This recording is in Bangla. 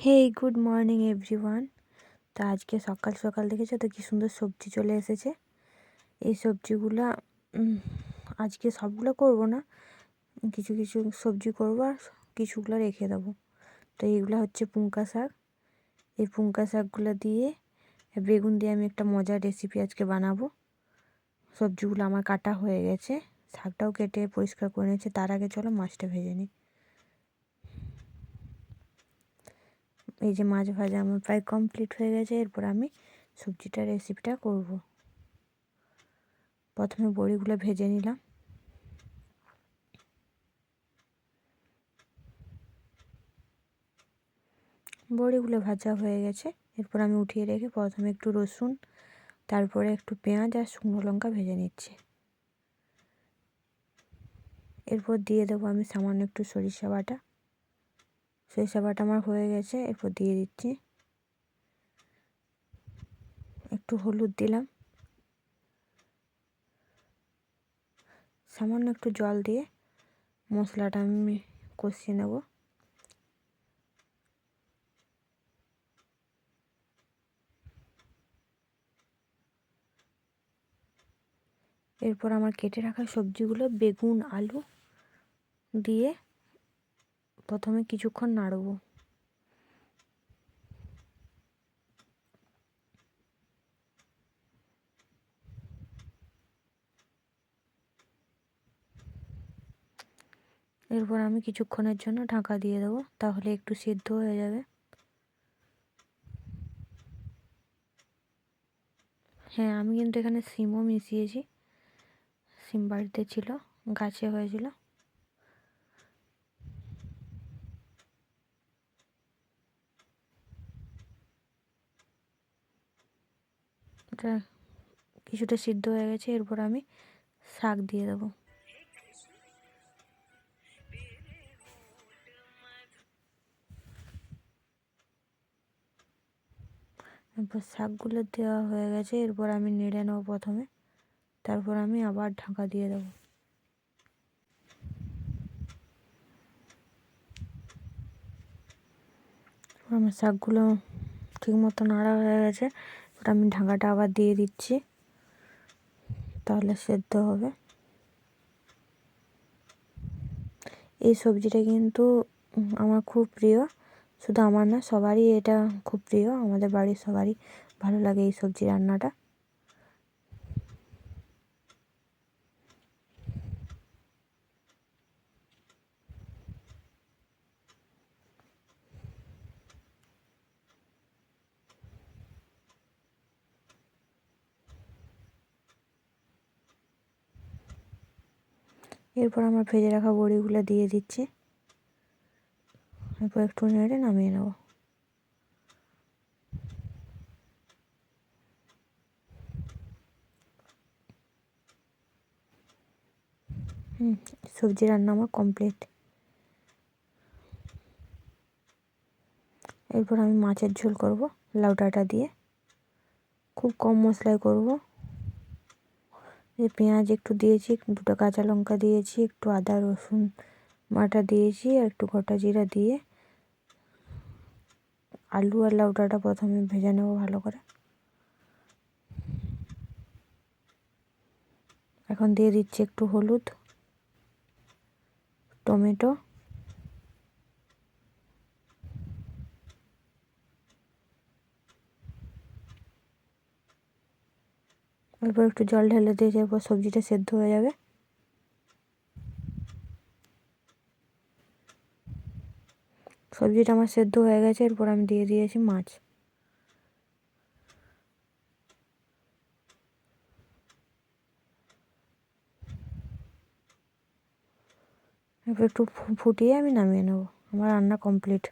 Hey good morning everyone. তো আজকে সকাল সকাল দেখেছো তো কি সুন্দর সবজি চলে এসেছে। এই সবজিগুলা আজকে সবগুলো করব না, কিছু কিছু সবজি করবো আর কিছুগুলো রেখে দেবো। তো এইগুলো হচ্ছে পুঙ্কা শাক। এই পুঙ্কা শাকগুলো দিয়ে বেগুন দিয়ে আমি একটা মজার রেসিপি আজকে বানাবো। সবজিগুলো আমার কাটা হয়ে গেছে, শাকটাও কেটে পরিষ্কার করে নিয়েছে। তার আগে চলো মাছটা ভেজে নিই। এই যে মাছ ভাজা আমার প্রায় কমপ্লিট হয়ে গেছে। এরপর আমি সবজিটার রেসিপিটা করব। প্রথমে বড়িগুলো ভেজে নিলাম। বড়িগুলো ভাজা হয়ে গেছে। এরপর আমি উঠিয়ে রেখে প্রথমে একটু রসুন, তারপরে একটু পেঁয়াজ আর শুকনো লঙ্কা ভেজে নিচ্ছি। এরপর দিয়ে দেবো আমি সামান্য একটু সরিষা বাটা। সরিষা বাটা আমার হয়ে গেছে। এরপর দিয়ে দিচ্ছি একটু হলুদ দিলাম, সামান্য একটু জল দিয়ে মশলাটা আমি কষিয়ে নেব। এরপর আমার কেটে রাখা সবজিগুলো বেগুন আলু দিয়ে প্রথমে কিছুক্ষণ নাড়ব। এরপর আমি কিছুক্ষণের জন্য ঢাকা দিয়ে দেবো, তাহলে একটু সিদ্ধ হয়ে যাবে। হ্যাঁ, আমি কিন্তু এখানে সিমও মিশিয়েছি। সিম বাড়িতে ছিল, গাছে হয়েছিল। এটা কিছুটা সিদ্ধ হয়ে গেছে। এরপর আমি শাক দিয়ে দেবো। এরপর শাকগুলো দেওয়া হয়ে গেছে। এরপর আমি নেড়ে নেবো প্রথমে, তারপর আমি আবার ঢাকা দিয়ে দেবো। আমার শাকগুলো ঠিক মতো নাড়া হয়ে গেছে। এবার আমি ঢাকাটা আবার দিয়ে দিচ্ছি, তাহলে সেদ্ধ হবে। এই সবজিটা কিন্তু আমার খুব প্রিয়। শুধু আমার না, সবারই এটা খুব প্রিয়। আমাদের বাড়ির সবারই ভালো লাগে এই সবজি রান্নাটা। এরপর আমার ভেজে রাখা বড়িগুলো দিয়ে দিচ্ছি। এরপর একটু নেড়ে নামিয়ে নেব। সবজি রান্না আমার কমপ্লিট। এরপর আমি মাছের ঝোল করব লাউ ডাঁটা দিয়ে। খুব কম মশলায় করব। এই পেঁয়াজ একটু দিয়েছি, দুটো কাঁচা লঙ্কা দিয়েছি, একটু আদা রসুন বাটা দিয়েছি, আর একটু গোটা জিরা দিয়ে আলু আর লাউ ডাঁটা প্রথমে ভেজে নেব ভালো করে। এখন দিয়ে দিচ্ছি একটু হলুদ, টমেটো, এরপর একটু জল ঢেলে দিয়ে এরপর সবজিটা সেদ্ধ হয়ে যাবে। সবজিটা আমার সেদ্ধ হয়ে গেছে। এরপর আমি দিয়ে দিয়েছি মাছ। এরপর একটু ফুটিয়ে আমি নামিয়ে নেব। আমার রান্না কমপ্লিট।